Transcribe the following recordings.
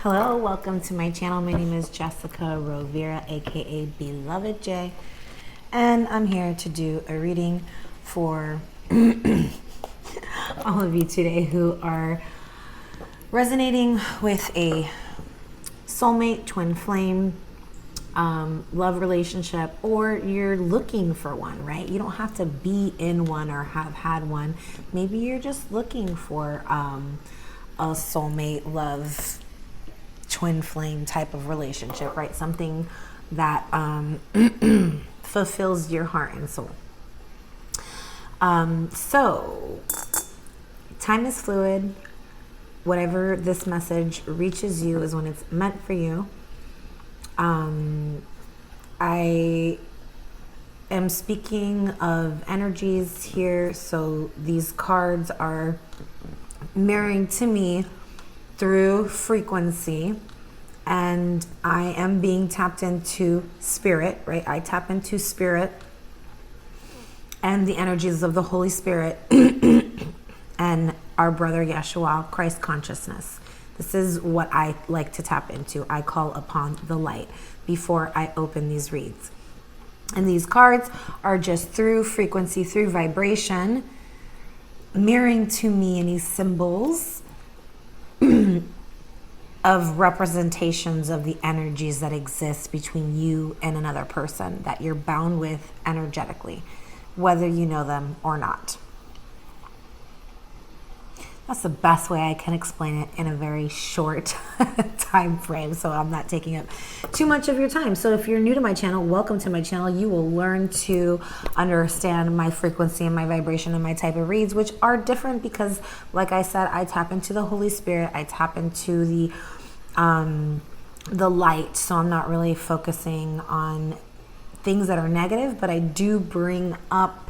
Hello, welcome to my channel. My name is Jessica Rovira, aka Beloved J, and I'm here to do a reading for all of you today who are resonating with a soulmate, twin flame, love relationship, or you're looking for one, right? You don't have to be in one or have had one. Maybe you're just looking for a soulmate, love, twin flame type of relationship, right? Something that fulfills your heart and soul. So time is fluid. Whatever this message reaches you is when it's meant for you. I am speaking of energies here, so these cards are mirroring to me through frequency, and I am being tapped into spirit, right? I tap into spirit and the energies of the Holy Spirit and our brother Yeshua, Christ consciousness. This is what I like to tap into. I call upon the light before I open these reads. And these cards are just through frequency, through vibration, mirroring to me in these symbols of representations of the energies that exist between you and another person that you're bound with energetically, whether you know them or not. That's the best way I can explain it in a very short time frame, so I'm not taking up too much of your time. So if you're new to my channel, welcome to my channel. You will learn to understand my frequency and my vibration and my type of reads, which are different because, like I said, I tap into the Holy Spirit. I tap into the light, so I'm not really focusing on things that are negative, but I do bring up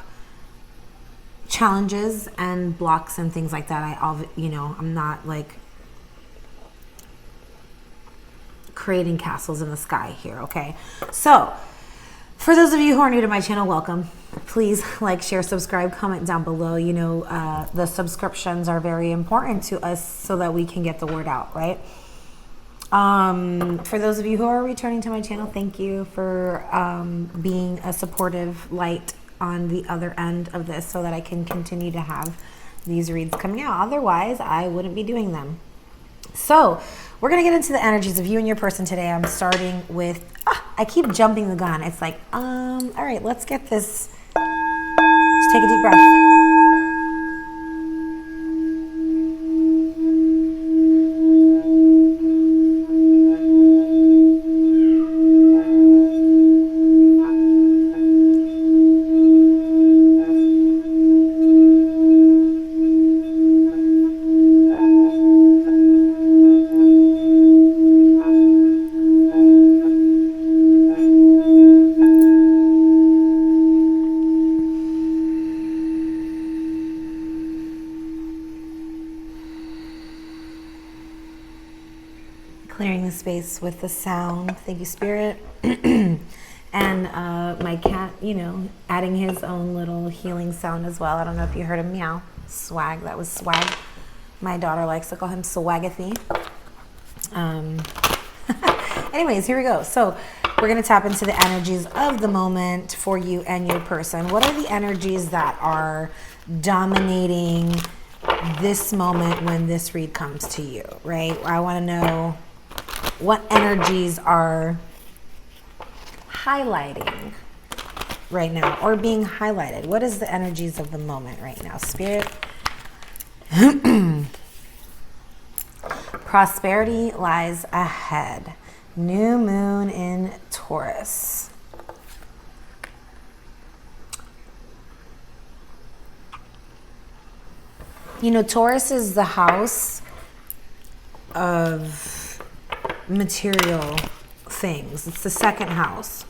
challenges and blocks and things like that. I'm not like creating castles in the sky here, okay? So for those of you who are new to my channel, welcome. Please like, share, subscribe, comment down below. The subscriptions are very important to us so that we can get the word out, right? For those of you who are returning to my channel, thank you for being a supportive light on the other end of this so that I can continue to have these reads coming out. Otherwise, I wouldn't be doing them. So we're going to get into the energies of you and your person today. I'm starting with, I keep jumping the gun. It's like, all right, let's get this. Just take a deep breath. Clearing the space with the sound. Thank you, Spirit. And my cat, adding his own little healing sound as well. I don't know if you heard him meow. Swag, that was swag. My daughter likes to call him Swagathy. Anyways, here we go. So we're going to tap into the energies of the moment for you and your person. What are the energies that are dominating this moment when this read comes to you, right? I want to know what energies are highlighting right now or being highlighted. What is the energies of the moment right now, Spirit? Prosperity lies ahead. New moon in Taurus. Taurus is the house of material things. It's the second house.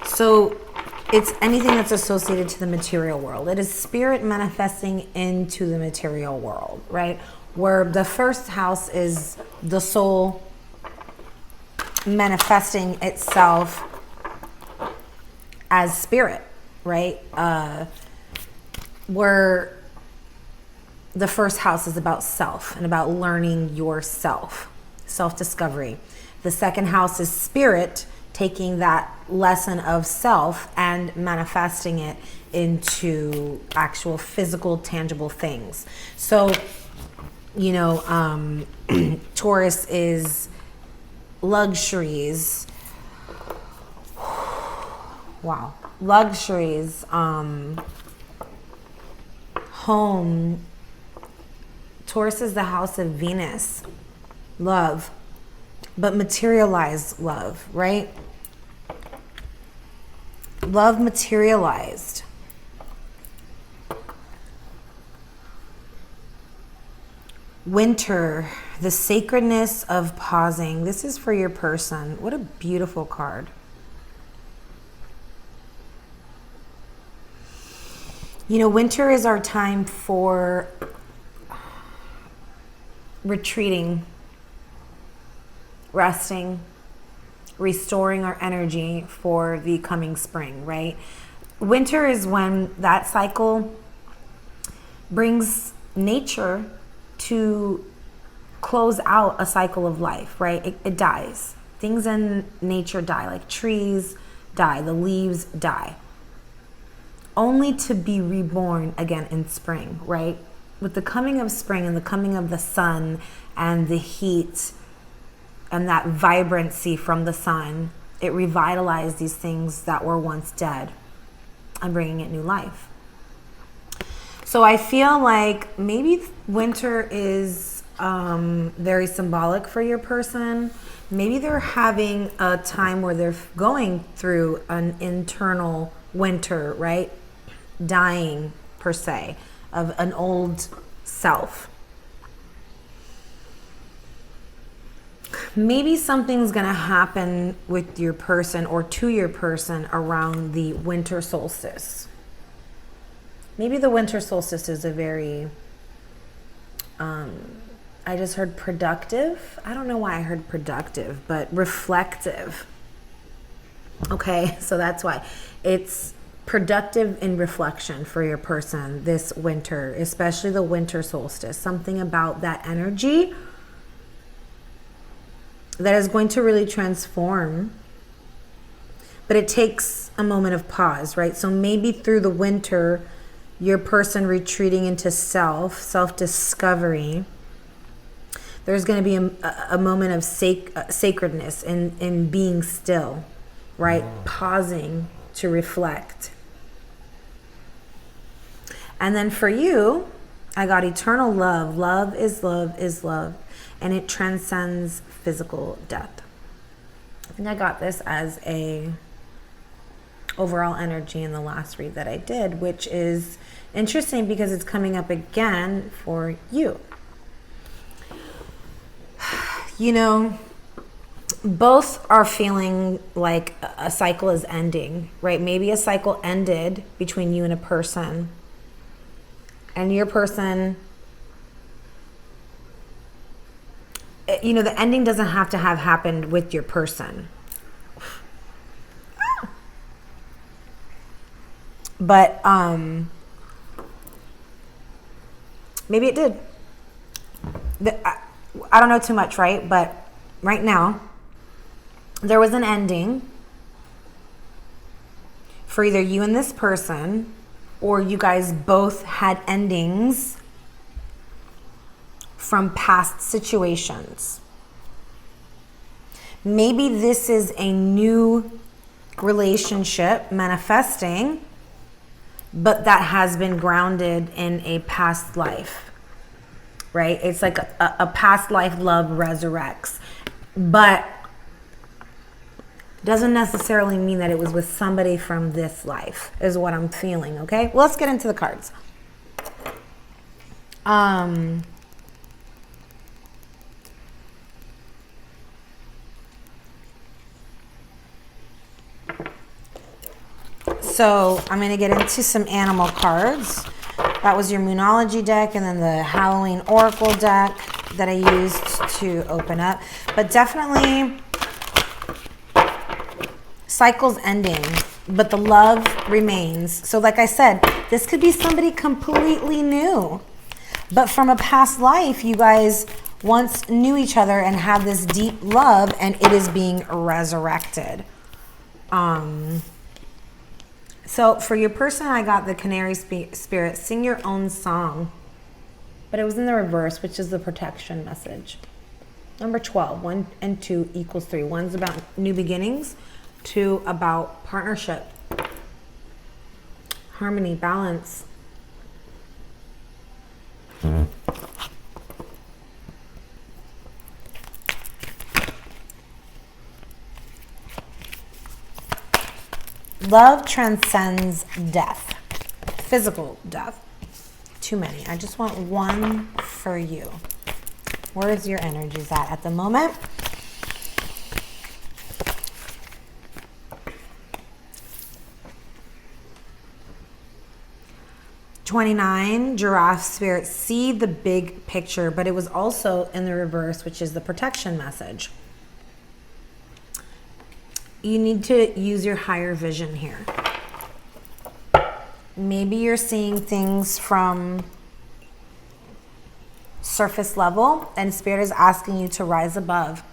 So it's anything that's associated to the material world. It is spirit manifesting into the material world, right? Where the first house is the soul manifesting itself as spirit, right? Where the first house is about self and about learning yourself, self-discovery. The second house is spirit, taking that lesson of self and manifesting it into actual physical, tangible things. So, you know, Taurus is luxuries. Wow. Luxuries, home. Taurus is the house of Venus, love, but materialized love, right? Love materialized. Winter, the sacredness of pausing. This is for your person. What a beautiful card. You know, winter is our time for retreating, resting, restoring our energy for the coming spring, right? Winter is when that cycle brings nature to close out a cycle of life, right? It dies. Things in nature die, like trees die, the leaves die, only to be reborn again in spring, right? With the coming of spring and the coming of the sun and the heat and that vibrancy from the sun, it revitalized these things that were once dead and bringing it new life. So I feel like maybe winter is very symbolic for your person. Maybe they're having a time where they're going through an internal winter, right? Dying, per se, of an old self. Maybe something's going to happen with your person or to your person around the winter solstice. Maybe the winter solstice is a very, I just heard productive. I don't know why I heard productive, but reflective. Okay, so that's why. It's productive in reflection for your person this winter, especially the winter solstice. Something about that energy that is going to really transform. But it takes a moment of pause, right? So maybe through the winter, your person retreating into self-discovery, there's going to be a moment of sacredness in being still, right? Pausing to reflect. And then for you, I got eternal love. Love is love is love. And it transcends physical death. I think I got this as a overall energy in the last read that I did, which is interesting because it's coming up again for you. You know, both are feeling like a cycle is ending, right? Maybe a cycle ended between you and a person, and your person, you know, the ending doesn't have to have happened with your person. But maybe it did. I don't know too much, right? But right now, there was an ending for either you and this person, or you guys both had endings from past situations. Maybe this is a new relationship manifesting, but that has been grounded in a past life, right? It's like a past life love resurrects, but doesn't necessarily mean that it was with somebody from this life, is what I'm feeling, okay? Well, let's get into the cards. So I'm going to get into some animal cards. That was your Moonology deck, and then the Halloween Oracle deck that I used to open up. But definitely cycles ending, but the love remains. So like I said, this could be somebody completely new. But from a past life, you guys once knew each other and had this deep love, and it is being resurrected. So for your person, I got the canary spirit, sing your own song. But it was in the reverse, which is the protection message. Number 12, 1 and 2 equals 3. 1's about new beginnings, 2 about partnership, harmony, balance. Love transcends death, physical death. Too many. I just want one for you. Where's your energies at the moment? $29, giraffe spirit, see the big picture, but it was also in the reverse, which is the protection message. You need to use your higher vision here. Maybe you're seeing things from surface level, and Spirit is asking you to rise above.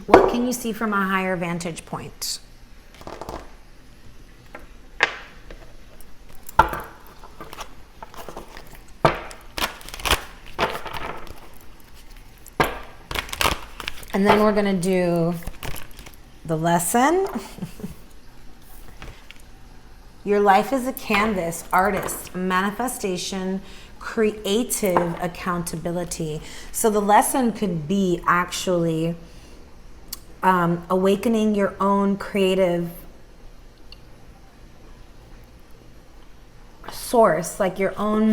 What can you see from a higher vantage point? And then we're going to do the lesson. Your life is a canvas, artist, manifestation, creative accountability. So the lesson could be actually awakening your own creative source, like your own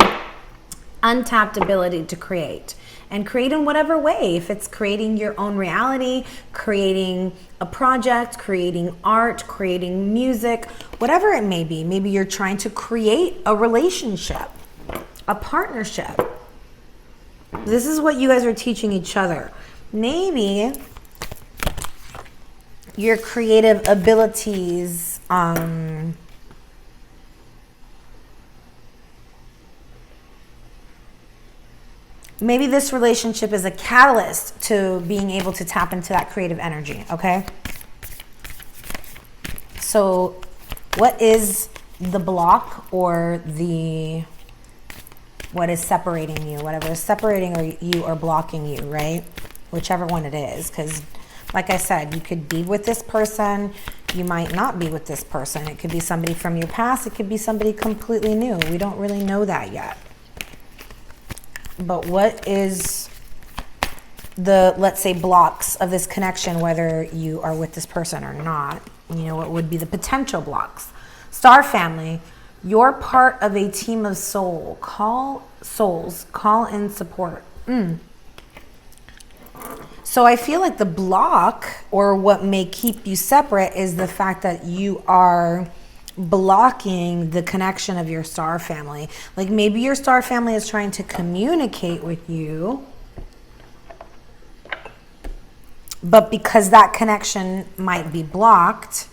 untapped ability to create. And create in whatever way. If it's creating your own reality, creating a project, creating art, creating music, whatever it may be. Maybe you're trying to create a relationship, a partnership. This is what you guys are teaching each other. Maybe your creative abilities, maybe this relationship is a catalyst to being able to tap into that creative energy, okay? So what is the block or what is separating you? Whatever is separating you or blocking you, right? Whichever one it is, because like I said, you could be with this person, you might not be with this person. It could be somebody from your past, it could be somebody completely new. We don't really know that yet. But what is the, let's say, blocks of this connection, whether you are with this person or not? You know, what would be the potential blocks? Star family, you're part of a team of souls. Call in support. So I feel like the block, or what may keep you separate, is the fact that you are blocking the connection of your star family. Like maybe your star family is trying to communicate with you, but because that connection might be blocked,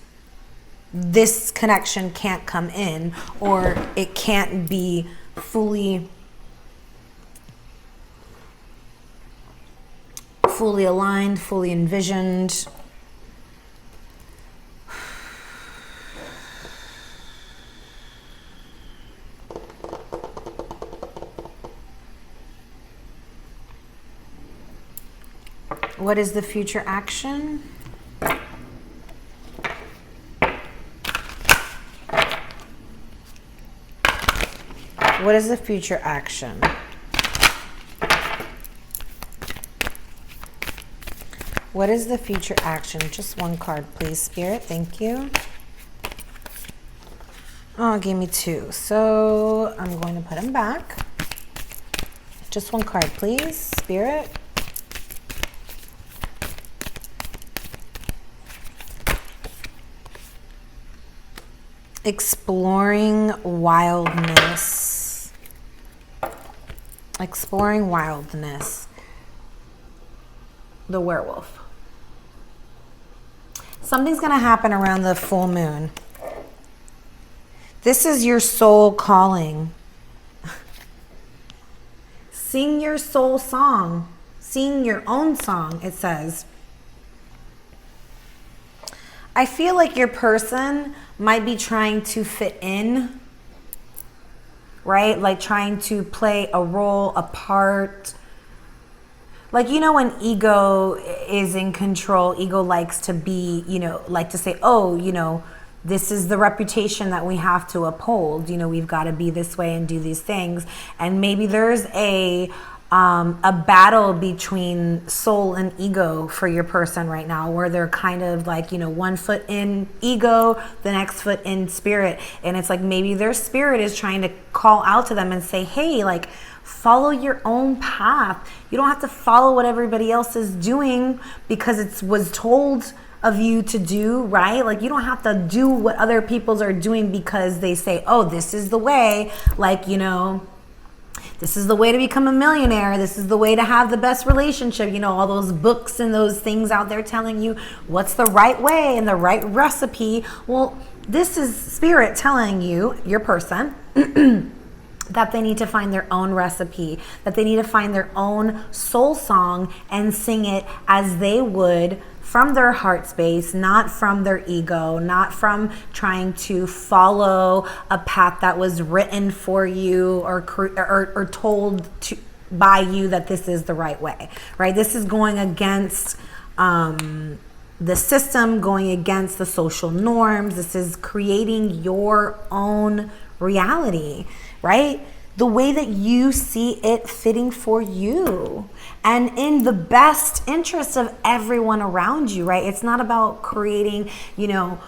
this connection can't come in, or it can't be fully aligned, fully envisioned. What is the future action? What is the future action? What is the future action? Just one card, please, Spirit. Thank you. Oh, it gave me two. So I'm going to put them back. Just one card, please, Spirit. Exploring wildness. Exploring wildness. The werewolf. Something's going to happen around the full moon. This is your soul calling. sing your soul song. Sing your own song, it says. I feel like your person might be trying to fit in, right? Like trying to play a role, a part. Like, you know, when ego is in control, ego likes to be, you know, like to say, oh, you know, this is the reputation that we have to uphold. You know, we've got to be this way and do these things. And maybe there's a battle between soul and ego for your person right now, where they're kind of like, you know, one foot in ego, the next foot in spirit. And it's like maybe their spirit is trying to call out to them and say, hey, like, follow your own path. You don't have to follow what everybody else is doing because it was told of you to do, right? Like, you don't have to do what other people's are doing because they say, oh, this is the way, like, you know, this is the way to become a millionaire. This is the way to have the best relationship. You know, all those books and those things out there telling you what's the right way and the right recipe. Well, this is spirit telling you, your person, that they need to find their own recipe, that they need to find their own soul song and sing it as they would from their heart space, not from their ego, not from trying to follow a path that was written for you or told to by you that this is the right way, right? This is going against the system, going against the social norms. This is creating your own reality, right? The way that you see it fitting for you and in the best interest of everyone around you, right? It's not about creating, you know,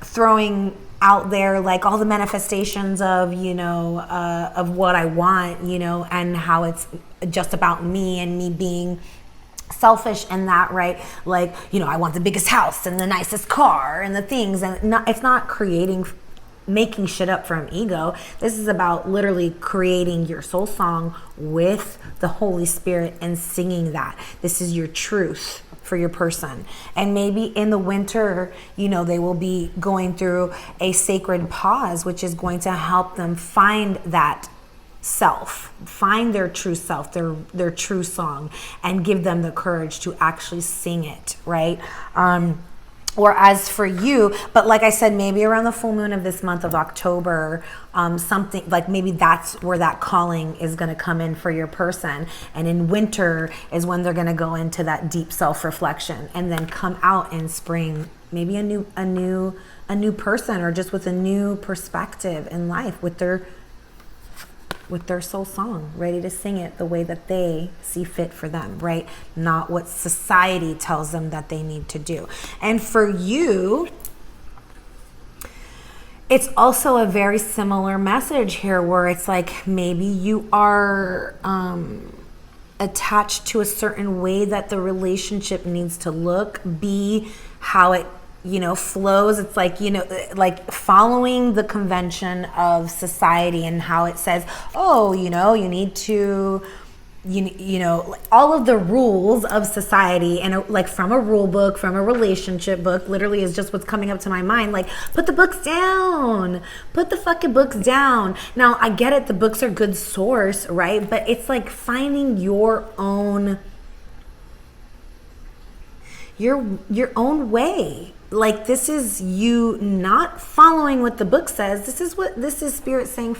throwing out there like all the manifestations of, you know, of what I want, you know, and how it's just about me and me being selfish and that, right? Like, you know, I want the biggest house and the nicest car and the things, and it's not making shit up from ego. This is about literally creating your soul song with the Holy Spirit and singing that. This is your truth for your person. And maybe in the winter, you know, they will be going through a sacred pause, which is going to help them find that self, find their true self, their true song, and give them the courage to actually sing it, right? Or as for you, but like I said, maybe around the full moon of this month of October, something like maybe that's where that calling is going to come in for your person. And in winter is when they're going to go into that deep self-reflection and then come out in spring, maybe a new person, or just with a new perspective in life with their soul song, ready to sing it the way that they see fit for them, right? Not what society tells them that they need to do. And for you, it's also a very similar message here, where it's like maybe you are attached to a certain way that the relationship needs to look, be, how it, you know, flows. It's like, you know, like following the convention of society and how it says, oh, you know, you need to, you know, all of the rules of society, and like from a rule book, from a relationship book, literally is just what's coming up to my mind. Like, put the books down, put the fucking books down. Now, I get it. The books are good source, right? But it's like finding your own way. Like, this is you not following what the book says. This is spirit saying,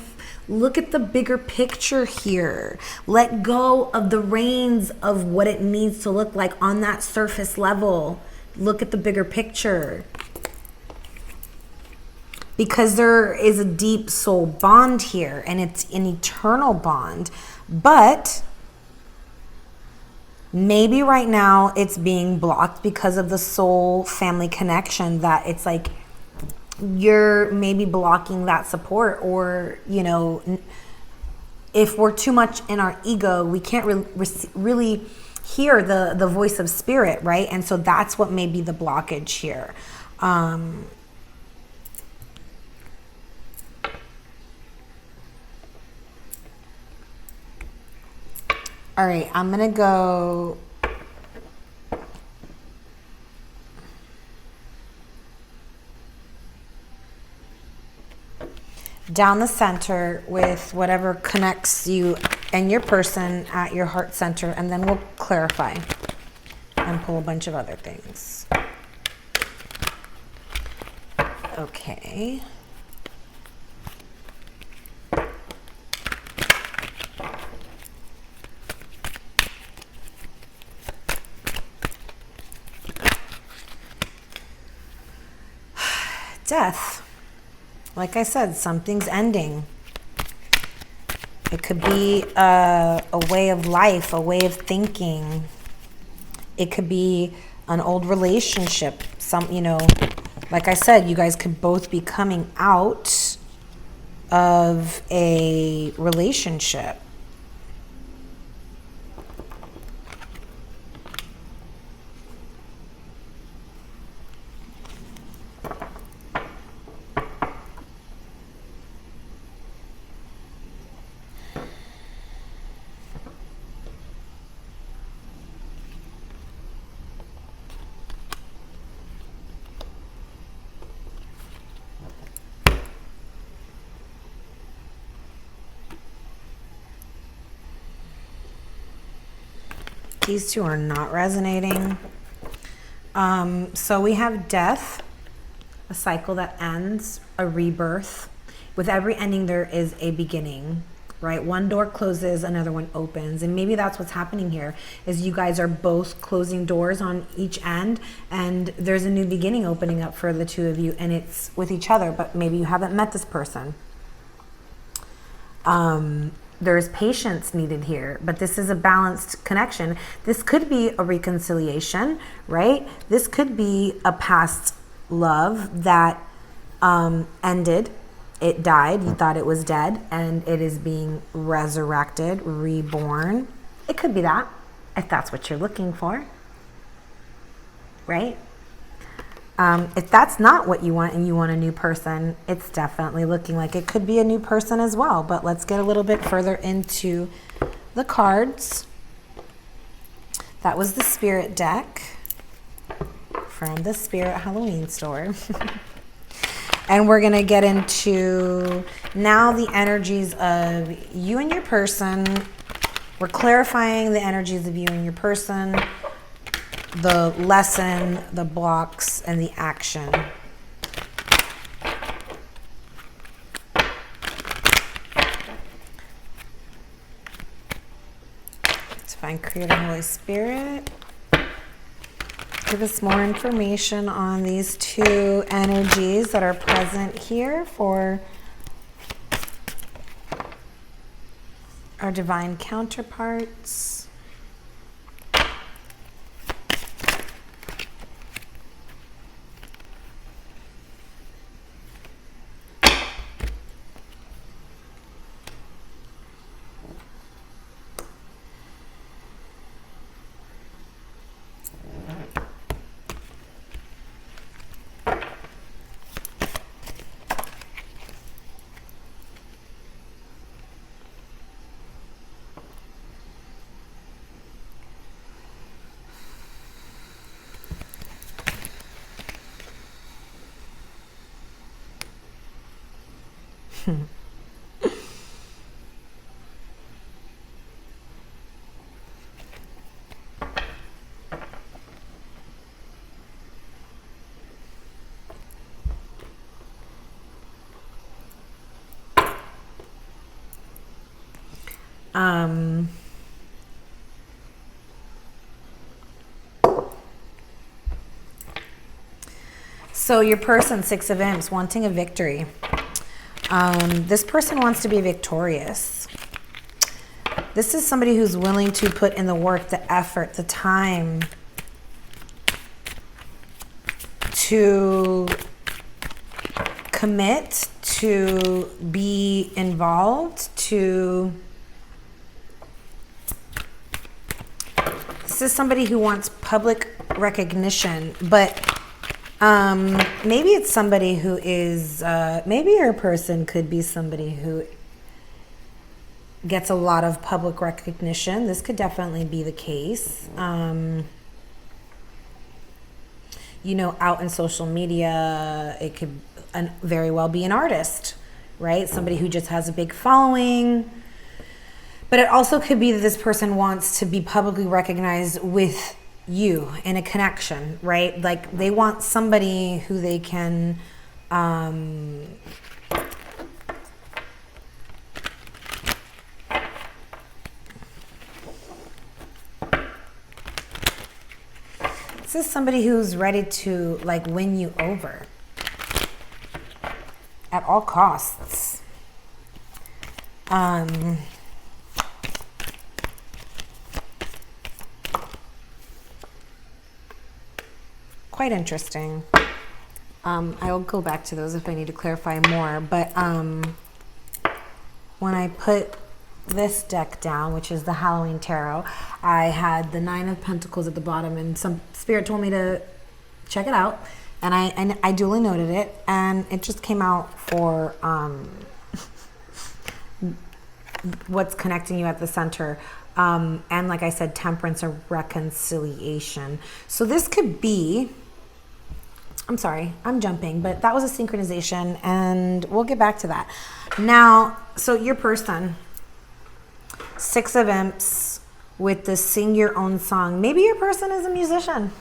look at the bigger picture here. Let go of the reins of what it needs to look like on that surface level. Look at the bigger picture. Because there is a deep soul bond here, and it's an eternal bond. But maybe right now it's being blocked because of the soul family connection, that it's like you're maybe blocking that support, or, you know, if we're too much in our ego, we can't really hear the voice of spirit, right? And so that's what may be the blockage here. All right, I'm going to go down the center with whatever connects you and your person at your heart center, and then we'll clarify and pull a bunch of other things. Okay. Death. Like I said, something's ending. It could be a way of life, a way of thinking. It could be an old relationship. Like I said, you guys could both be coming out of a relationship. These two are not resonating. So we have death, a cycle that ends, a rebirth. With every ending, there is a beginning, right? One door closes, another one opens. And maybe that's what's happening here, is you guys are both closing doors on each end, and there's a new beginning opening up for the two of you, and it's with each other, but maybe you haven't met this person. There's patience needed here, but this is a balanced connection. This could be a reconciliation, right? This could be a past love that ended. It died. You thought it was dead, and it is being resurrected, reborn. It could be that, if that's what you're looking for, right? If that's not what you want and you want a new person, it's definitely looking like it could be a new person as well. But let's get a little bit further into the cards. That was the spirit deck from the Spirit Halloween store. And we're going to get into now the energies of you and your person. We're clarifying the energies of you and your person, the lesson, the blocks, and the action. Divine Creator, Holy Spirit, give us more information on these two energies that are present here for our divine counterparts. So your person, Six of Imps, wanting a victory. This person wants to be victorious. This is somebody who's willing to put in the work, the effort, the time to commit, to be involved, to... This is somebody who wants public recognition, but maybe it's somebody who is, maybe your person could be somebody who gets a lot of public recognition. This could definitely be the case. You know, out in social media, it could very well be an artist, right? Somebody who just has a big following. But it also could be that this person wants to be publicly recognized with you in a connection, right? Like they want somebody who they can this is somebody who's ready to like win you over at all costs. Quite interesting. I'll go back to those if I need to clarify more. But when I put this deck down, which is the Halloween Tarot, I had the Nine of Pentacles at the bottom, and some spirit told me to check it out, and I duly noted it, and it just came out for what's connecting you at the center. And like I said, temperance or reconciliation. So this could be, I'm sorry, I'm jumping, but that was a synchronization, and we'll get back to that. Now, so your person, Six of Imps with the sing your own song. Maybe your person is a musician.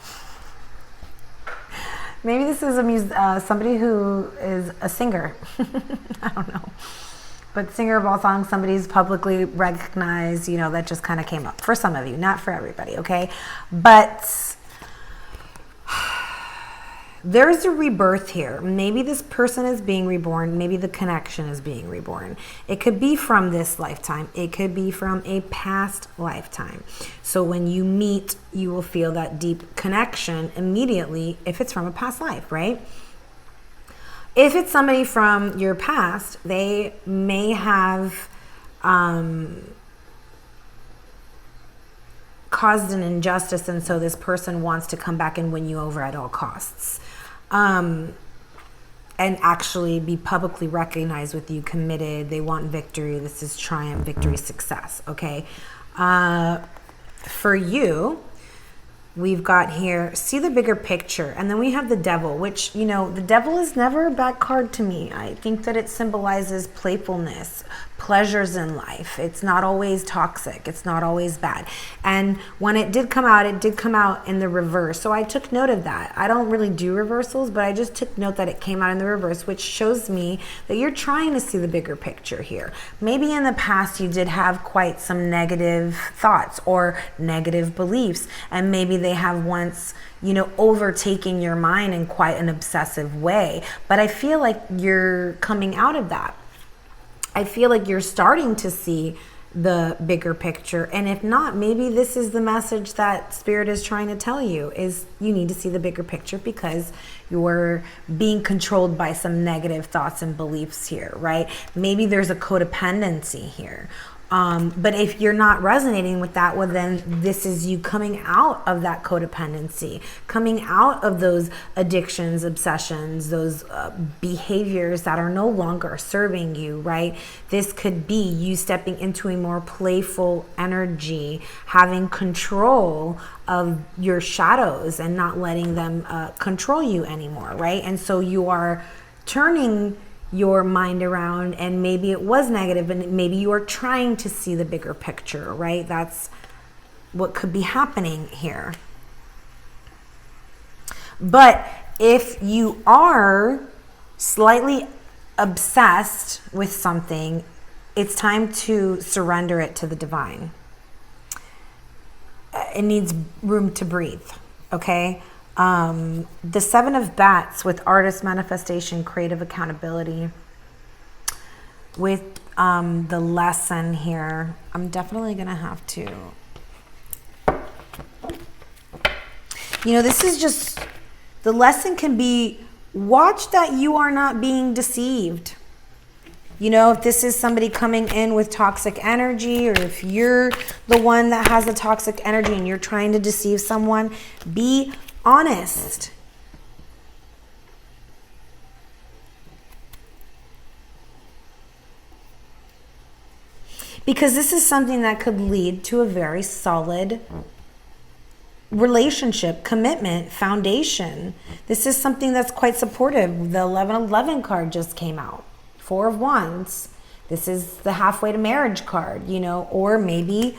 Maybe this is somebody who is a singer. I don't know. But singer of all songs, somebody's publicly recognized, you know, that just kind of came up for some of you, not for everybody, okay? But there's a rebirth here. Maybe this person is being reborn. Maybe the connection is being reborn. It could be from this lifetime. It could be from a past lifetime. So when you meet, you will feel that deep connection immediately if it's from a past life, right? If it's somebody from your past, they may have caused an injustice, and so this person wants to come back and win you over at all costs. And actually be publicly recognized with you, committed. They want victory. This is triumph, victory, success, okay? For you, we've got here, see the bigger picture. And then we have the devil, which, you know, the devil is never a bad card to me. I think that it symbolizes playfulness, pleasures in life. It's not always toxic. It's not always bad. And when it did come out in the reverse. So I took note of that. I don't really do reversals, but I just took note that it came out in the reverse, which shows me that you're trying to see the bigger picture here. Maybe in the past you did have quite some negative thoughts or negative beliefs, and maybe they have once, you know, overtaken your mind in quite an obsessive way. But I feel like you're coming out of that. I feel like you're starting to see the bigger picture. And if not, maybe this is the message that Spirit is trying to tell you, is you need to see the bigger picture because you're being controlled by some negative thoughts and beliefs here, right? Maybe there's a codependency here. But if you're not resonating with that, well, then this is you coming out of that codependency, coming out of those addictions, obsessions, those behaviors that are no longer serving you, right? This could be you stepping into a more playful energy, having control of your shadows and not letting them control you anymore, right? And so you are turning your mind around, and maybe it was negative, and maybe you are trying to see the bigger picture, right? That's what could be happening here. But if you are slightly obsessed with something, it's time to surrender it to the divine. It needs room to breathe, okay? The Seven of Bats with artist manifestation, creative accountability. With the lesson here, I'm definitely going to have to, you know, this is just, the lesson can be, watch that you are not being deceived. You know, if this is somebody coming in with toxic energy, or if you're the one that has a toxic energy and you're trying to deceive someone, be honest. Because this is something that could lead to a very solid relationship, commitment, foundation. This is something that's quite supportive. The 1111 card just came out. Four of Wands. This is the halfway to marriage card, you know, or maybe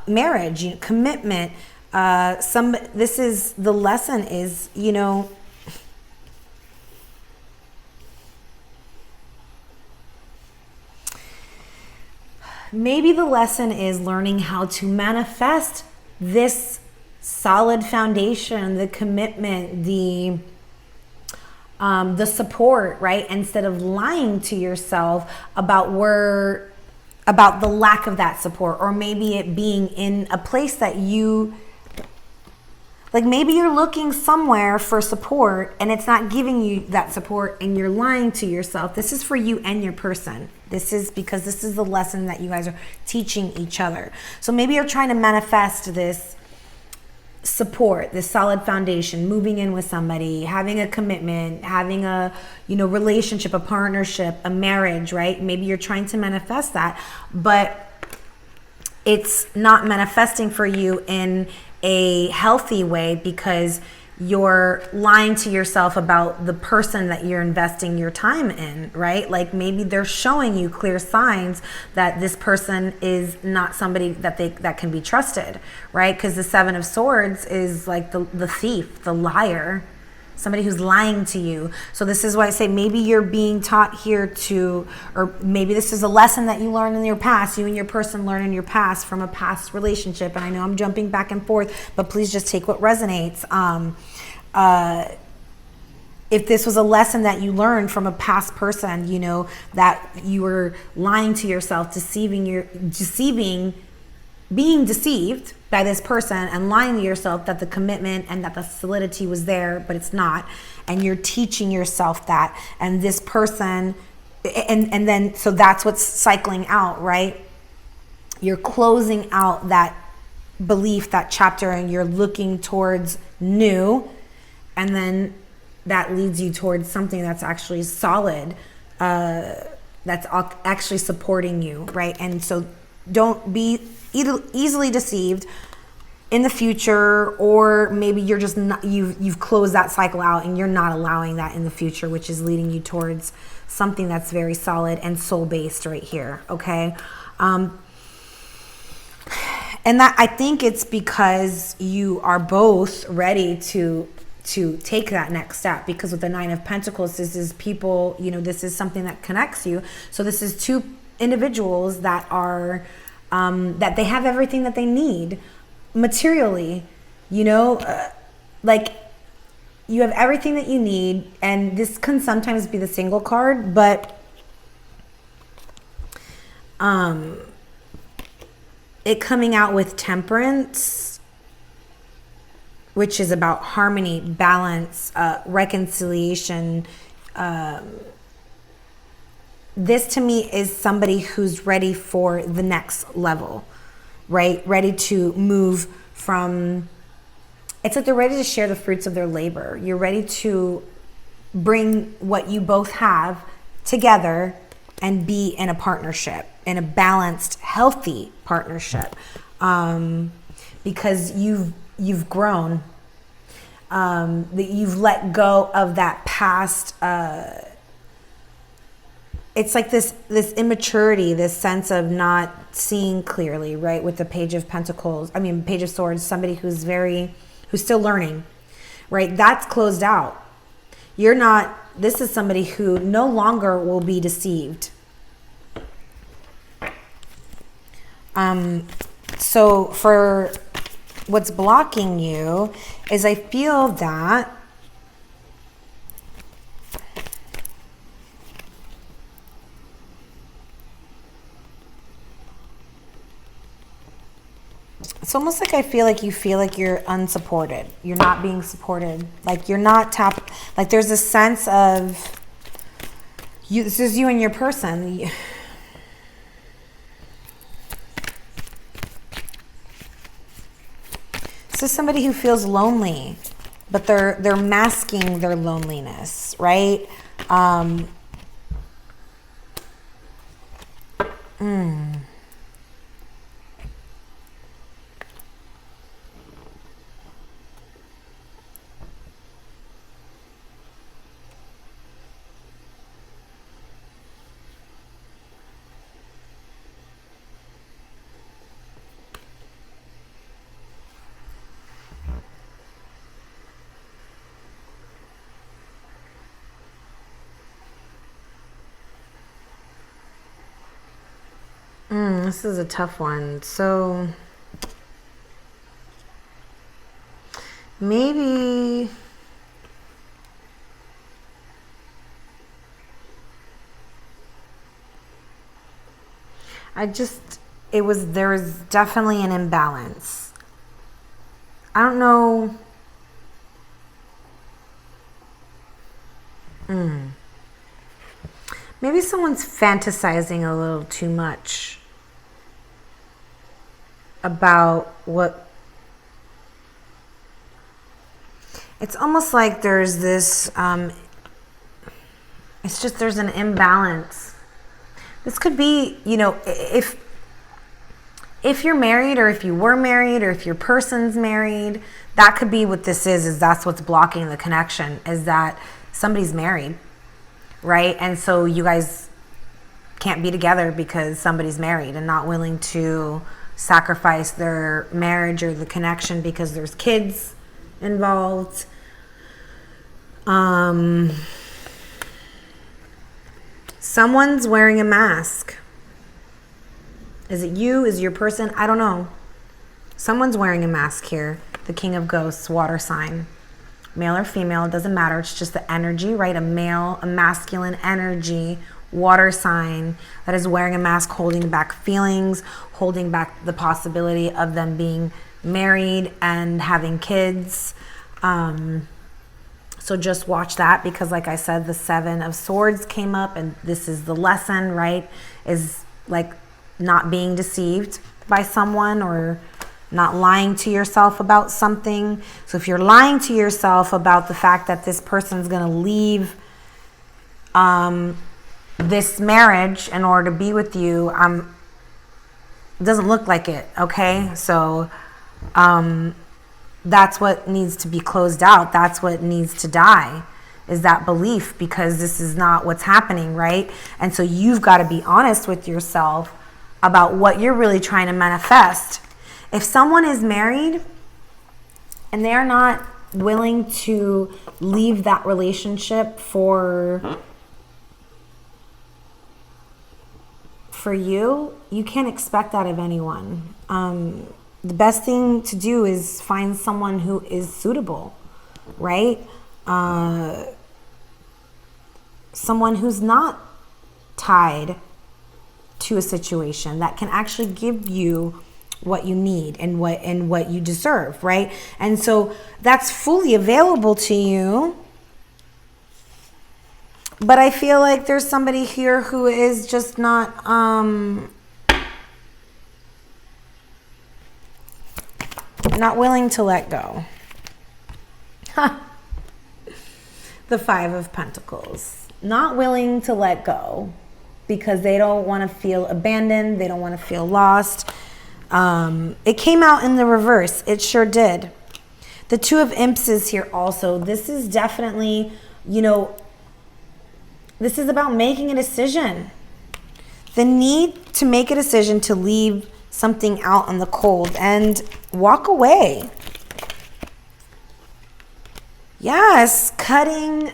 marriage, you know, commitment. This is the lesson is, you know, maybe the lesson is learning how to manifest this solid foundation, the commitment, the support, right? Instead of lying to yourself about the lack of that support, or maybe it being in a place that you, like maybe you're looking somewhere for support and it's not giving you that support and you're lying to yourself. This is for you and your person. This is because this is the lesson that you guys are teaching each other. So maybe you're trying to manifest this support, this solid foundation, moving in with somebody, having a commitment, having a, you know, relationship, a partnership, a marriage, right? Maybe you're trying to manifest that, but it's not manifesting for you in a healthy way because you're lying to yourself about the person that you're investing your time in, right? Like maybe they're showing you clear signs that this person is not somebody that can be trusted, right? Because the Seven of Swords is like the thief, the liar, somebody who's lying to you. So this is why I say maybe you're being taught here to, or maybe this is a lesson that you learned in your past, you and your person learn in your past from a past relationship. And I know I'm jumping back and forth, but please just take what resonates. If this was a lesson that you learned from a past person, you know, that you were lying to yourself, being deceived by this person and lying to yourself that the commitment and that the solidity was there, but it's not. And you're teaching yourself that, and this person, and then, so that's what's cycling out, right? You're closing out that belief, that chapter, and you're looking towards new. And then that leads you towards something that's actually solid, that's actually supporting you, right? And so don't be easily deceived in the future, or maybe you're just not, you've closed that cycle out and you're not allowing that in the future, which is leading you towards something that's very solid and soul-based right here, okay? And that, I think it's because you are both ready to take that next step, because with the Nine of Pentacles, this is people, you know, this is something that connects you. So this is two individuals that are, that they have everything that they need materially, you know, like you have everything that you need. And this can sometimes be the single card, but it coming out with Temperance, which is about harmony, balance, reconciliation. This to me is somebody who's ready for the next level, right? Ready to move from, it's like they're ready to share the fruits of their labor. You're ready to bring what you both have together and be in a partnership, in a balanced, healthy partnership, because you've grown, that you've let go of that past. It's like this immaturity, this sense of not seeing clearly, right? With the Page of Pentacles, Page of Swords, somebody who's still learning, right? That's closed out. This is somebody who no longer will be deceived. So for what's blocking you is, I feel that it's almost like I feel like you feel like you're unsupported. You're not being supported. Like you're not like there's a sense of you. This is you and your person. This is somebody who feels lonely, but they're masking their loneliness, right? This is a tough one. So maybe there was definitely an imbalance. I don't know. Maybe someone's fantasizing a little too much about what. It's almost like there's this, it's just there's an imbalance. This could be, you know, if you're married, or if you were married, or if your person's married, that could be what this is that's what's blocking the connection, is that somebody's married, right? And so you guys can't be together because somebody's married and not willing to sacrifice their marriage or the connection because there's kids involved. Someone's wearing a mask. Is it you? Is it your person? I don't know. Someone's wearing a mask here. The King of Ghosts, water sign. Male or female, it doesn't matter. It's just the energy, right? A male, a masculine energy, water sign that is wearing a mask, holding back feelings, holding back the possibility of them being married and having kids. So just watch that, because like I said, the 7 of Swords came up, and this is the lesson, right? Is like not being deceived by someone, or not lying to yourself about something. So if you're lying to yourself about the fact that this person's going to leave this marriage in order to be with you, it doesn't look like it, okay? So that's what needs to be closed out. That's what needs to die, is that belief, because this is not what's happening, right? And so you've got to be honest with yourself about what you're really trying to manifest. If someone is married and they're not willing to leave that relationship for you, you can't expect that of anyone. The best thing to do is find someone who is suitable, right? Someone who's not tied to a situation, that can actually give you what you need and what you deserve, right? And so that's fully available to you. But I feel like there's somebody here who is just not willing to let go. The 5 of Pentacles. Not willing to let go because they don't want to feel abandoned. They don't want to feel lost. It came out in the reverse. It sure did. The 2 of Imps is here also. This is definitely, you know, this is about making a decision. The need to make a decision to leave something out in the cold and walk away. Yes, cutting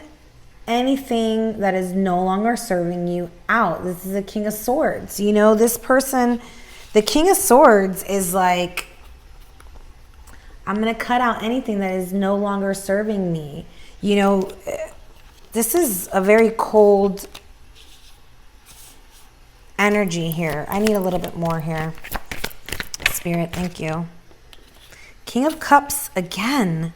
anything that is no longer serving you out. This is a King of Swords. You know, this person, the King of Swords is like, I'm going to cut out anything that is no longer serving me. You know, this is a very cold energy here. I need a little bit more here. Spirit, thank you. King of Cups again.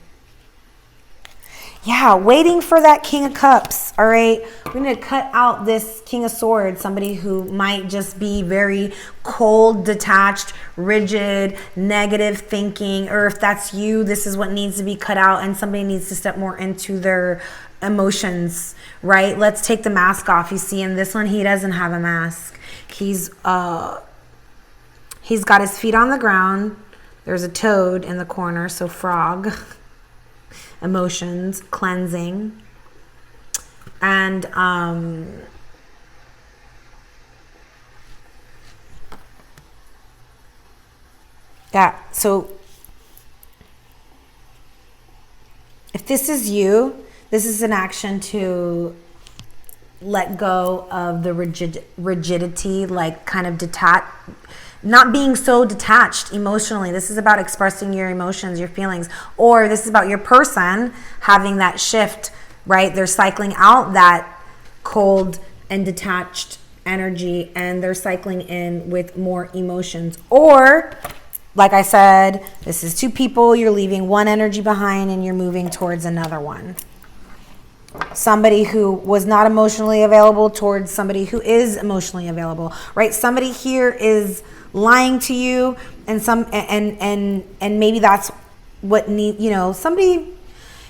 Yeah, waiting for that King of Cups, all right? We're going to cut out this King of Swords, somebody who might just be very cold, detached, rigid, negative thinking, or if that's you, this is what needs to be cut out, and somebody needs to step more into their emotions, right? Let's take the mask off. You see, in this one, he doesn't have a mask. He's got his feet on the ground. There's a toad in the corner, so frog. Emotions, cleansing. And yeah, so if this is you, this is an action to let go of the rigidity, like kind of not being so detached emotionally. This is about expressing your emotions, your feelings, or this is about your person having that shift, right? They're cycling out that cold and detached energy and they're cycling in with more emotions. Or, like I said, this is two people, you're leaving one energy behind and you're moving towards another one. Somebody who was not emotionally available towards somebody who is emotionally available, right? Somebody here is lying to you, and maybe that's what somebody,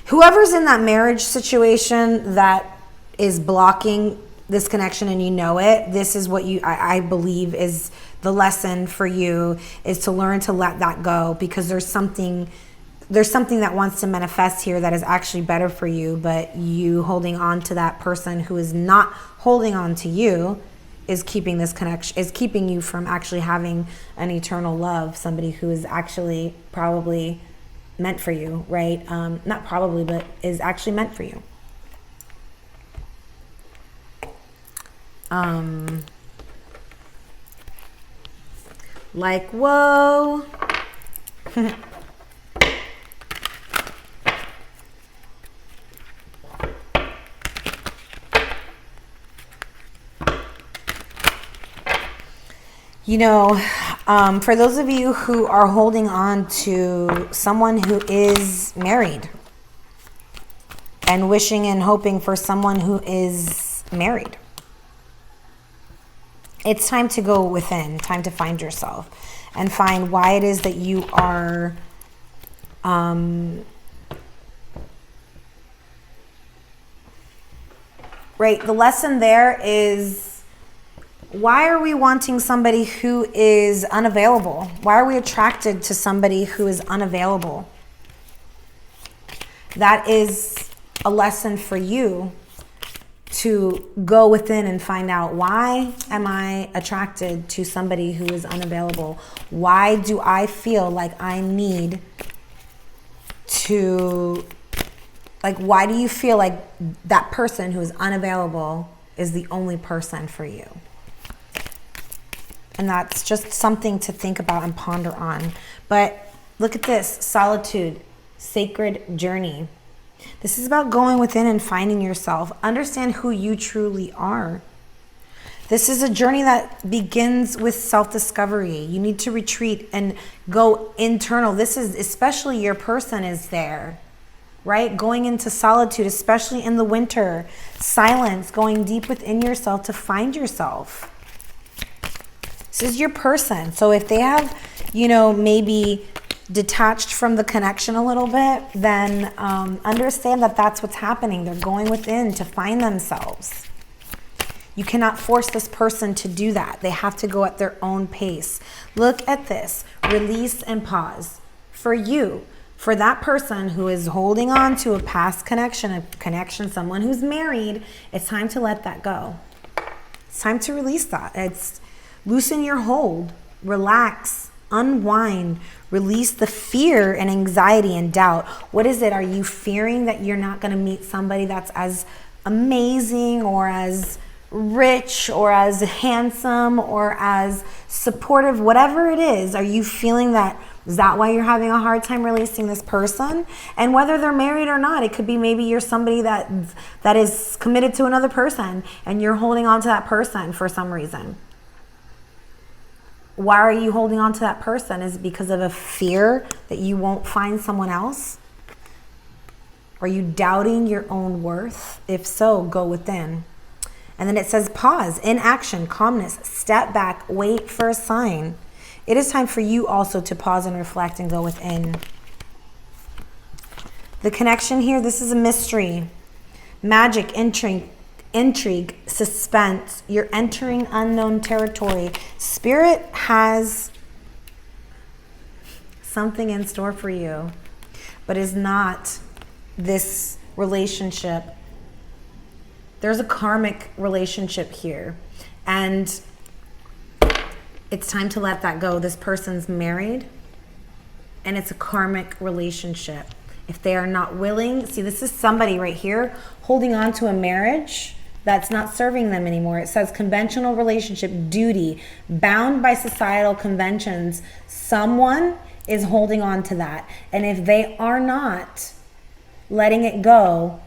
whoever's in that marriage situation that is blocking this connection, and you know it, this is what I believe is the lesson for you, is to learn to let that go, because there's something that wants to manifest here that is actually better for you, but you holding on to that person who is not holding on to you is keeping this connection, is keeping you from actually having an eternal love, somebody who is actually probably meant for you, right? Not probably, but is actually meant for you. Like, whoa. For those of you who are holding on to someone who is married and wishing and hoping for someone who is married, it's time to go within, time to find yourself and find why it is that you are right. The lesson there is, why are we wanting somebody who is unavailable? Why are we attracted to somebody who is unavailable? That is a lesson for you to go within and find out, why am I attracted to somebody who is unavailable? Why do I feel like I need to, why do you feel like that person who is unavailable is the only person for you? And that's just something to think about and ponder on. But look at this, solitude, sacred journey. This is about going within and finding yourself. Understand who you truly are. This is a journey that begins with self-discovery. You need to retreat and go internal. This is, especially your person is there, right? Going into solitude, especially in the winter. Silence, going deep within yourself to find yourself. This is your person. So if they have, maybe detached from the connection a little bit, then understand that that's what's happening. They're going within to find themselves. You cannot force this person to do that. They have to go at their own pace. Look at this. Release and pause. For you, for that person who is holding on to a past connection, someone who's married, it's time to let that go. It's time to release that. It's loosen your hold, relax, unwind, release the fear and anxiety and doubt. What is it? Are you fearing that you're not going to meet somebody that's as amazing or as rich or as handsome or as supportive, whatever it is? Are you feeling that? Is that why you're having a hard time releasing this person? And whether they're married or not, it could be maybe you're somebody that is committed to another person and you're holding on to that person for some reason. Why are you holding on to that person? Is it because of a fear that you won't find someone else? Are you doubting your own worth? If so, go within. And then it says pause, inaction, calmness, step back, wait for a sign. It is time for you also to pause and reflect and go within. The connection here, this is a mystery. Magic, intrigue, suspense. You're entering unknown territory. Spirit has something in store for you, but is not this relationship. There's a karmic relationship here, and it's time to let that go. This person's married, and it's a karmic relationship. If they are not willing, see, this is somebody right here holding on to a marriage that's not serving them anymore. It says conventional relationship, duty, bound by societal conventions. Someone is holding on to that. And if they are not letting it go,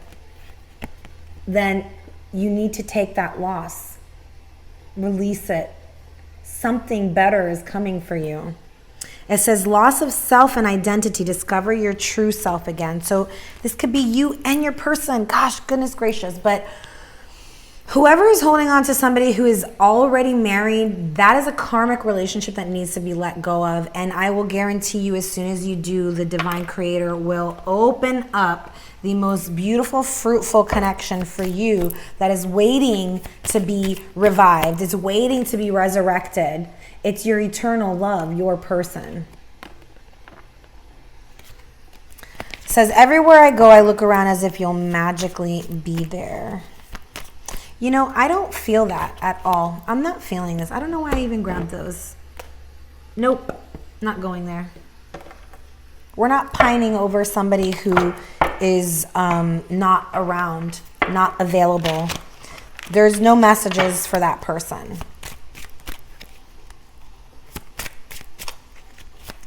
then you need to take that loss. Release it. Something better is coming for you. It says loss of self and identity. Discover your true self again. So this could be you and your person. Gosh, goodness gracious. But whoever is holding on to somebody who is already married, that is a karmic relationship that needs to be let go of. And I will guarantee you, as soon as you do, the divine creator will open up the most beautiful, fruitful connection for you that is waiting to be revived. It's waiting to be resurrected. It's your eternal love, your person. It says, everywhere I go, I look around as if you'll magically be there. You know, I don't feel that at all. I'm not feeling this. I don't know why I even grabbed those. Nope, not going there. We're not pining over somebody who is not around, not available. There's no messages for that person.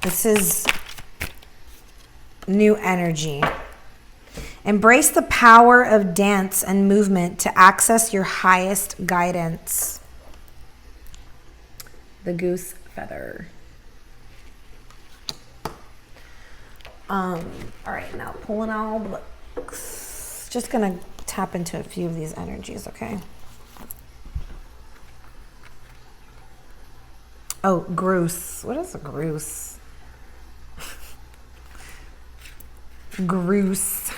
This is new energy. Embrace the power of dance and movement to access your highest guidance. The goose feather. All right, now pulling all the books. Just gonna tap into a few of these energies, okay? Oh, groose. What is a groose? Groose.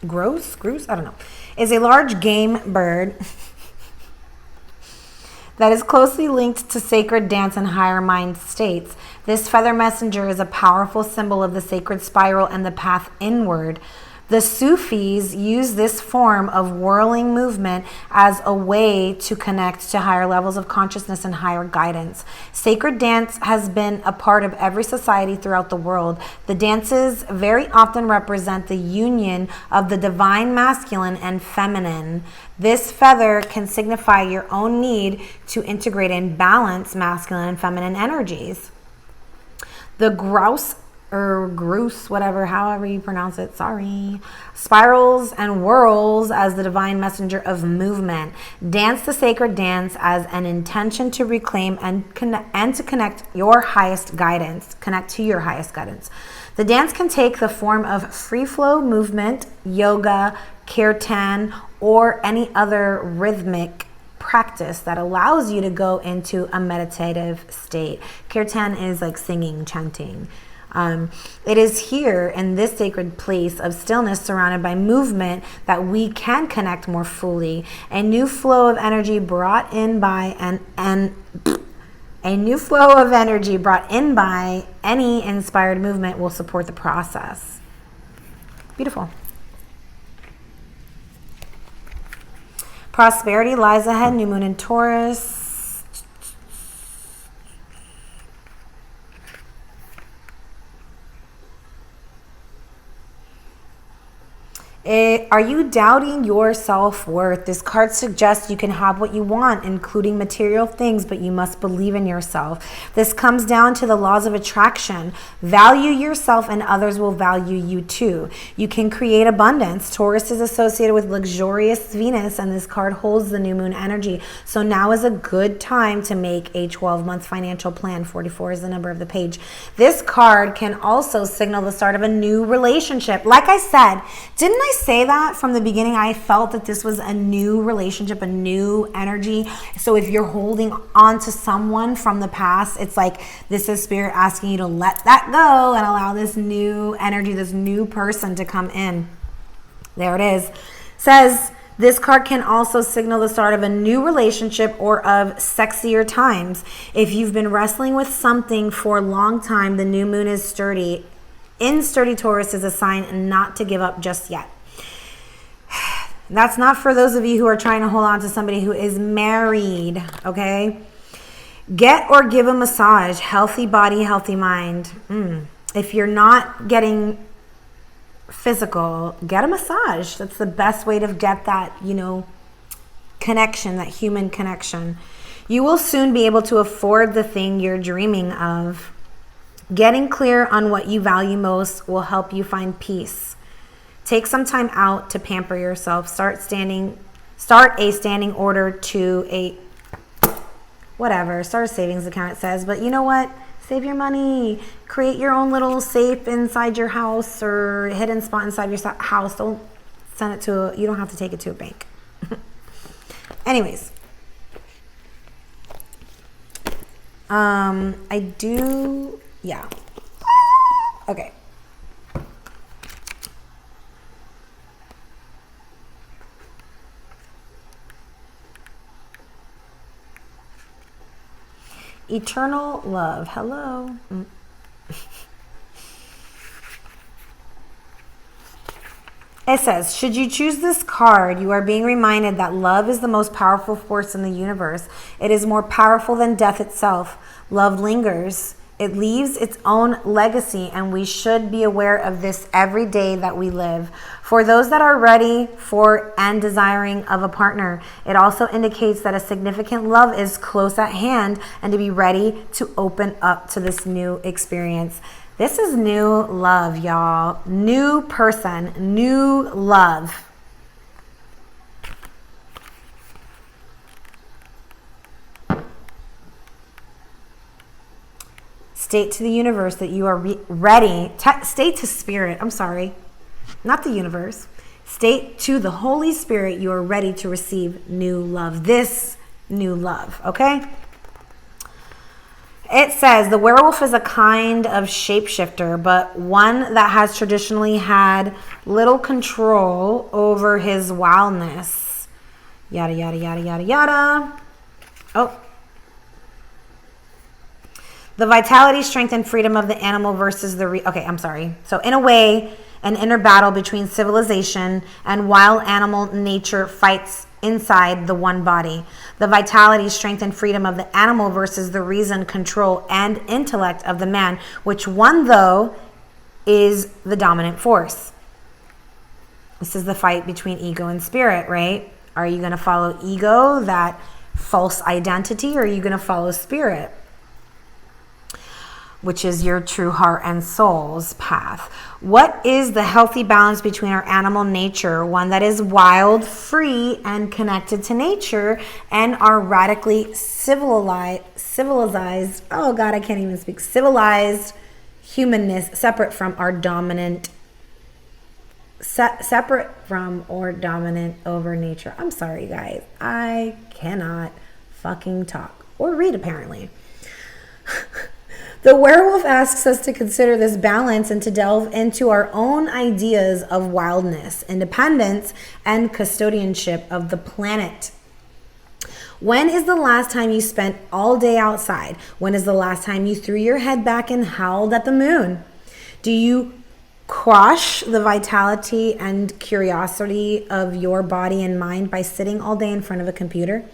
Gross? Groose? I don't know. Is a large game bird that is closely linked to sacred dance and higher mind states. This feather messenger is a powerful symbol of the sacred spiral and the path inward. The Sufis use this form of whirling movement as a way to connect to higher levels of consciousness and higher guidance. Sacred dance has been a part of every society throughout the world. The dances very often represent the union of the divine masculine and feminine. This feather can signify your own need to integrate and balance masculine and feminine energies. The grouse or groose, whatever, however you pronounce it, sorry, spirals and whirls as the divine messenger of movement. Dance the sacred dance as an intention to reclaim and to connect your highest guidance, connect to your highest guidance. The dance can take the form of free flow movement, yoga, kirtan, or any other rhythmic practice that allows you to go into a meditative state. Kirtan is like singing, chanting. It is here in this sacred place of stillness surrounded by movement that we can connect more fully. A new flow of energy brought in by any inspired movement will support the process. Beautiful. Prosperity lies ahead, new moon in Taurus. Are you doubting your self-worth? This card suggests you can have what you want, including material things, but you must believe in yourself. This comes down to the laws of attraction. Value yourself and others will value you too. You can create abundance. Taurus is associated with luxurious Venus, and this card holds the new moon energy. So now is a good time to make a 12-month financial plan. 44 is the number of the page. This card can also signal the start of a new relationship. Like I said, didn't I say that from the beginning? I felt that this was a new relationship, a new energy. So if you're holding on to someone from the past, it's like this is spirit asking you to let that go and allow this new energy, this new person to come in. There it is. Says this card can also signal the start of a new relationship or of sexier times. If you've been wrestling with something for a long time, the new moon is sturdy. In sturdy Taurus is a sign not to give up just yet. That's not for those of you who are trying to hold on to somebody who is married, okay? Get or give a massage. Healthy body, healthy mind. If you're not getting physical, get a massage. That's the best way to get that, you know, connection, that human connection. You will soon be able to afford the thing you're dreaming of. Getting clear on what you value most will help you find peace. Take some time out to pamper yourself. Start a standing order to a whatever. Start a savings account, it says. But you know what? Save your money. Create your own little safe inside your house or hidden spot inside your house. Don't send it to you don't have to take it to a bank. Anyways. Yeah. Okay. Eternal love. Hello. It says, should you choose this card, you are being reminded that love is the most powerful force in the universe. It is more powerful than death itself. Love lingers. It leaves its own legacy, and we should be aware of this every day that we live. For those that are ready for and desiring of a partner, it also indicates that a significant love is close at hand and to be ready to open up to this new experience. This is new love, y'all. New person, new love. State to the universe that you are ready. State to spirit. I'm sorry. Not the universe. State to the Holy Spirit you are ready to receive new love. This new love. Okay? It says the werewolf is a kind of shapeshifter, but one that has traditionally had little control over his wildness. Yada, yada, yada, yada, yada. Oh. The vitality, strength, and freedom of the animal versus the... Okay, I'm sorry. So in a way, an inner battle between civilization and wild animal nature fights inside the one body. The vitality, strength, and freedom of the animal versus the reason, control, and intellect of the man. Which one, though, is the dominant force? This is the fight between ego and spirit, right? Are you going to follow ego, that false identity, or are you going to follow spirit, which is your true heart and soul's path? What is the healthy balance between our animal nature, one that is wild, free, and connected to nature, and our radically civilized, oh God, I can't even speak, civilized humanness, separate from our dominant, separate from or dominant over nature? I'm sorry, guys. I cannot fucking talk or read, apparently. The werewolf asks us to consider this balance and to delve into our own ideas of wildness, independence, and custodianship of the planet. When is the last time you spent all day outside? When is the last time you threw your head back and howled at the moon? Do you quash the vitality and curiosity of your body and mind by sitting all day in front of a computer?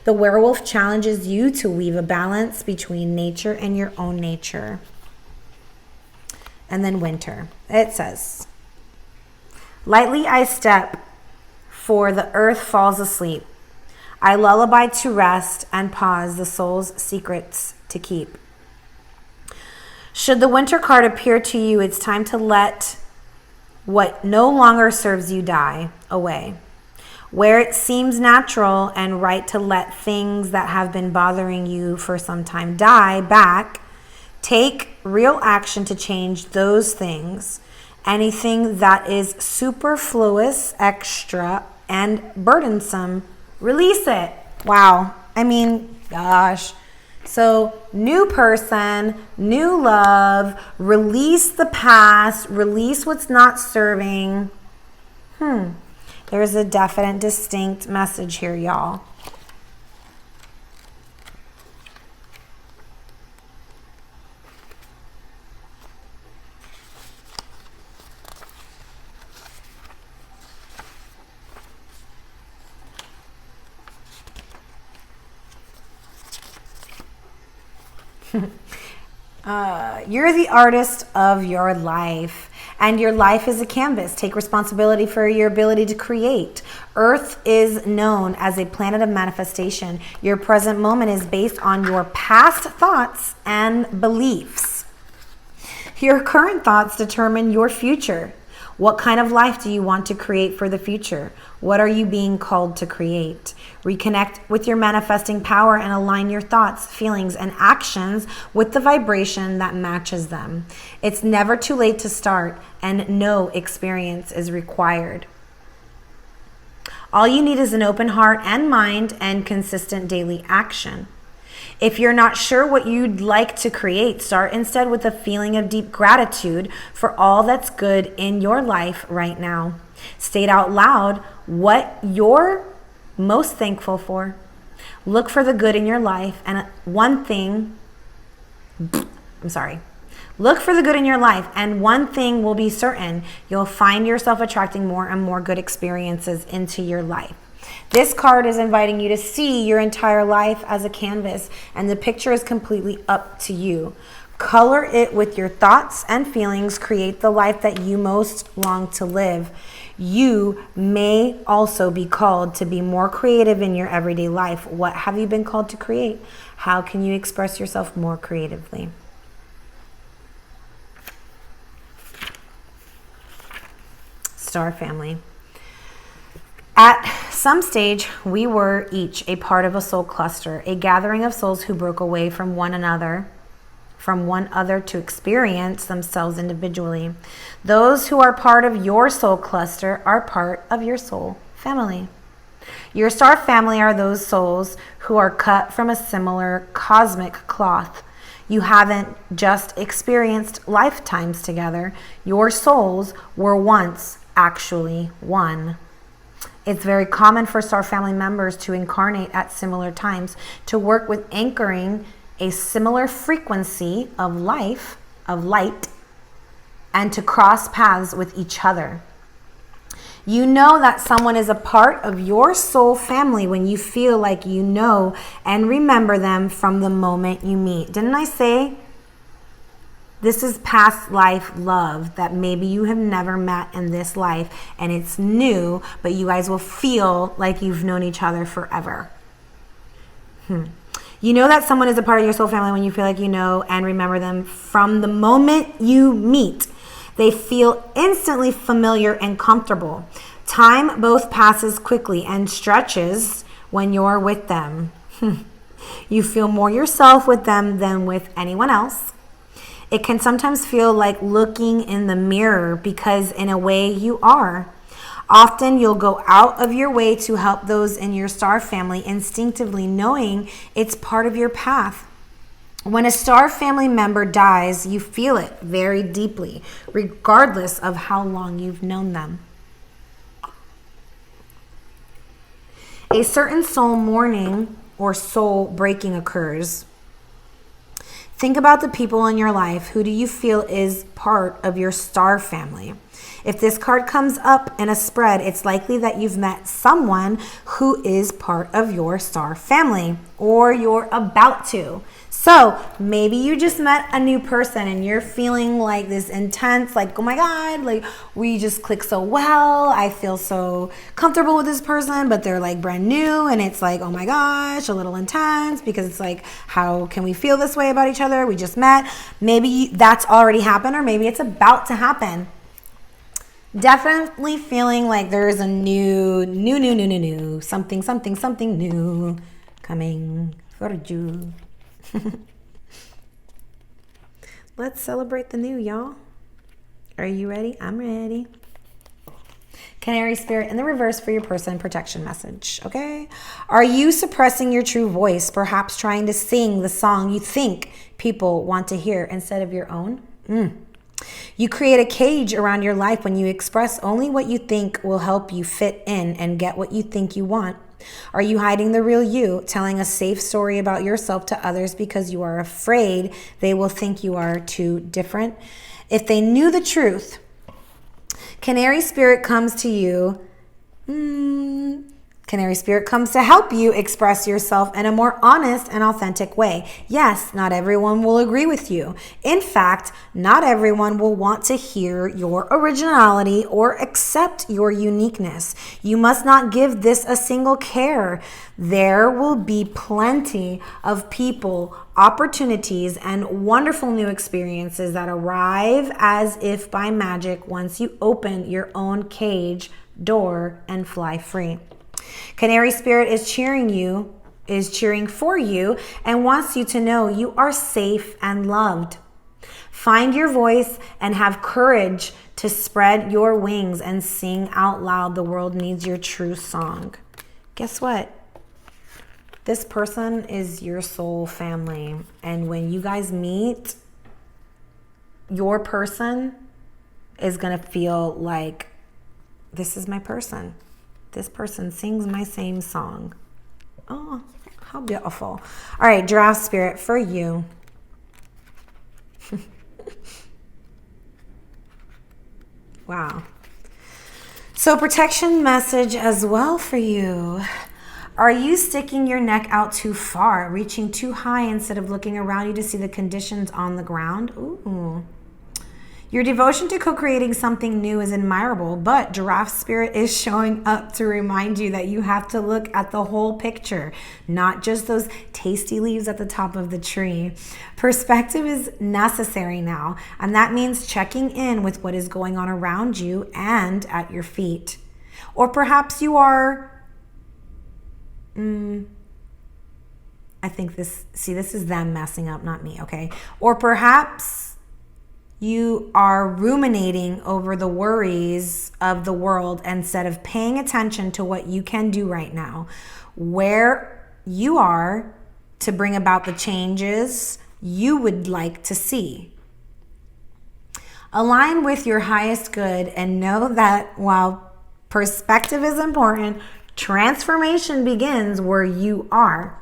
The werewolf challenges you to weave a balance between nature and your own nature. And then winter. It says, lightly I step, for the earth falls asleep. I lullaby to rest and pause the soul's secrets to keep. Should the winter card appear to you, it's time to let what no longer serves you die away. Where it seems natural and right to let things that have been bothering you for some time die back, take real action to change those things. Anything that is superfluous, extra, and burdensome, release it. Wow. I mean, gosh. So, new person, new love, release the past, release what's not serving. There's a definite, distinct message here, y'all. You're the artist of your life. And your life is a canvas. Take responsibility for your ability to create. Earth is known as a planet of manifestation. Your present moment is based on your past thoughts and beliefs. Your current thoughts determine your future. What kind of life do you want to create for the future? What are you being called to create? Reconnect with your manifesting power and align your thoughts, feelings, and actions with the vibration that matches them. It's never too late to start, and no experience is required. All you need is an open heart and mind and consistent daily action. If you're not sure what you'd like to create, start instead with a feeling of deep gratitude for all that's good in your life right now. State out loud what you're most thankful for. Look for the good in your life, and Look for the good in your life, and one thing will be certain: you'll find yourself attracting more and more good experiences into your life. This card is inviting you to see your entire life as a canvas, and the picture is completely up to you. Color it with your thoughts and feelings. Create the life that you most long to live. You may also be called to be more creative in your everyday life. What have you been called to create? How can you express yourself more creatively? Star family. At some stage, we were each a part of a soul cluster, a gathering of souls who broke away from one another to experience themselves individually. Those who are part of your soul cluster are part of your soul family. Your star family are those souls who are cut from a similar cosmic cloth. You haven't just experienced lifetimes together. Your souls were once actually one. It's very common for star family members to incarnate at similar times, to work with anchoring a similar frequency of light, and to cross paths with each other. You know that someone is a part of your soul family when you feel like you know and remember them from the moment you meet. Didn't I say this is past life love that maybe you have never met in this life, and it's new, but you guys will feel like you've known each other forever? You know that someone is a part of your soul family when you feel like you know and remember them from the moment you meet. They feel instantly familiar and comfortable. Time both passes quickly and stretches when you're with them. You feel more yourself with them than with anyone else. It can sometimes feel like looking in the mirror because in a way you are. Often you'll go out of your way to help those in your star family, instinctively knowing it's part of your path. When a star family member dies, you feel it very deeply, regardless of how long you've known them. A certain soul mourning or soul breaking occurs. Think about the people in your life. Who do you feel is part of your star family? If this card comes up in a spread, it's likely that you've met someone who is part of your star family, or you're about to. So maybe you just met a new person and you're feeling like this intense, like, oh my God, like we just click so well. I feel so comfortable with this person, but they're like brand new. And it's like, oh my gosh, a little intense, because it's like, how can we feel this way about each other? We just met. Maybe that's already happened, or maybe it's about to happen. Definitely feeling like there's a new, something new coming for you. Let's celebrate the new, y'all. Are you ready? I'm ready. Canary spirit in the reverse for your person protection message, okay? Are you suppressing your true voice, perhaps trying to sing the song you think people want to hear instead of your own? You create a cage around your life when you express only what you think will help you fit in and get what you think you want. Are you hiding the real you, telling a safe story about yourself to others because you are afraid they will think you are too different? If they knew the truth, Canary spirit comes to you Canary Spirit comes to help you express yourself in a more honest and authentic way. Yes, not everyone will agree with you. In fact, not everyone will want to hear your originality or accept your uniqueness. You must not give this a single care. There will be plenty of people, opportunities, and wonderful new experiences that arrive as if by magic once you open your own cage door and fly free. Canary Spirit is cheering for you, and wants you to know you are safe and loved. Find your voice and have courage to spread your wings and sing out loud. The world needs your true song. Guess what? This person is your soul family, and when you guys meet, your person is going to feel like, this is my person. This person sings my same song. Oh, how beautiful. All right, Giraffe Spirit, for you. Wow. So protection message as well for you. Are you sticking your neck out too far, reaching too high instead of looking around you to see the conditions on the ground? Ooh. Your devotion to co-creating something new is admirable, but Giraffe Spirit is showing up to remind you that you have to look at the whole picture, not just those tasty leaves at the top of the tree. Perspective is necessary now, and that means checking in with what is going on around you and at your feet. Or perhaps you are... I think this is them messing up, not me, okay? Or perhaps you are ruminating over the worries of the world instead of paying attention to what you can do right now, where you are to bring about the changes you would like to see. Align with your highest good and know that while perspective is important, transformation begins where you are.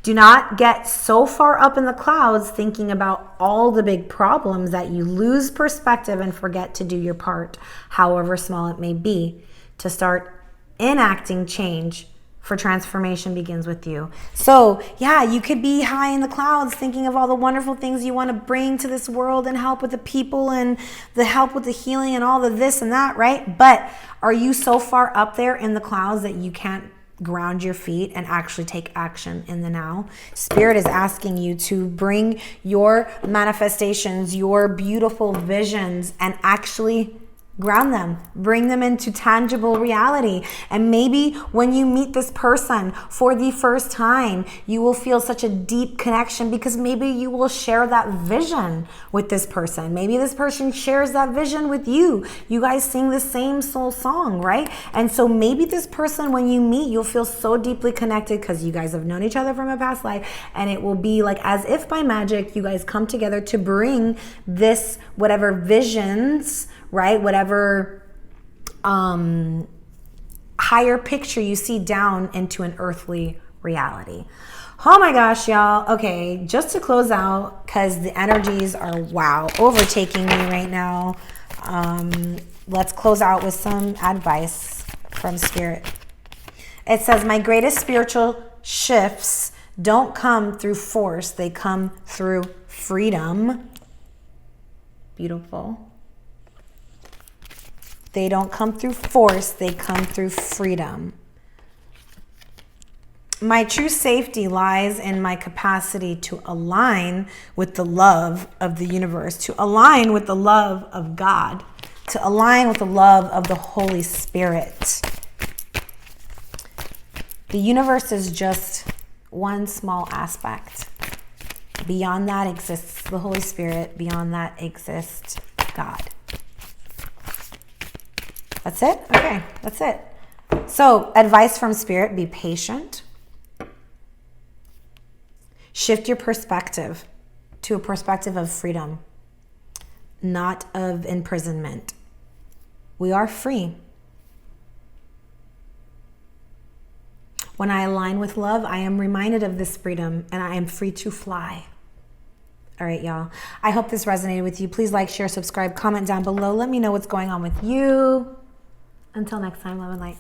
Do not get so far up in the clouds thinking about all the big problems that you lose perspective and forget to do your part, however small it may be, to start enacting change, for transformation begins with you. So yeah, you could be high in the clouds thinking of all the wonderful things you want to bring to this world and help with the people and the help with the healing and all the this and that, right? But are you so far up there in the clouds that you can't ground your feet and actually take action in the now? Spirit is asking you to bring your manifestations, your beautiful visions, and actually ground them, bring them into tangible reality. And maybe when you meet this person for the first time, you will feel such a deep connection because maybe you will share that vision with this person. Maybe this person shares that vision with you. You guys sing the same soul song, right? And so maybe this person, when you meet, you'll feel so deeply connected because you guys have known each other from a past life, and it will be like as if by magic you guys come together to bring this whatever visions, right? Whatever higher picture you see down into an earthly reality. Oh my gosh, y'all. Okay, just to close out, because the energies are, wow, overtaking me right now. Let's close out with some advice from Spirit. It says, my greatest spiritual shifts don't come through force. They come through freedom. Beautiful. They don't come through force, they come through freedom. My true safety lies in my capacity to align with the love of the universe, to align with the love of God, to align with the love of the Holy Spirit. The universe is just one small aspect. Beyond that exists the Holy Spirit. Beyond that exists God. That's it? Okay, that's it. So, advice from Spirit, be patient. Shift your perspective to a perspective of freedom, not of imprisonment. We are free. When I align with love, I am reminded of this freedom and I am free to fly. All right, y'all. I hope this resonated with you. Please like, share, subscribe, comment down below. Let me know what's going on with you. Until next time, love and light.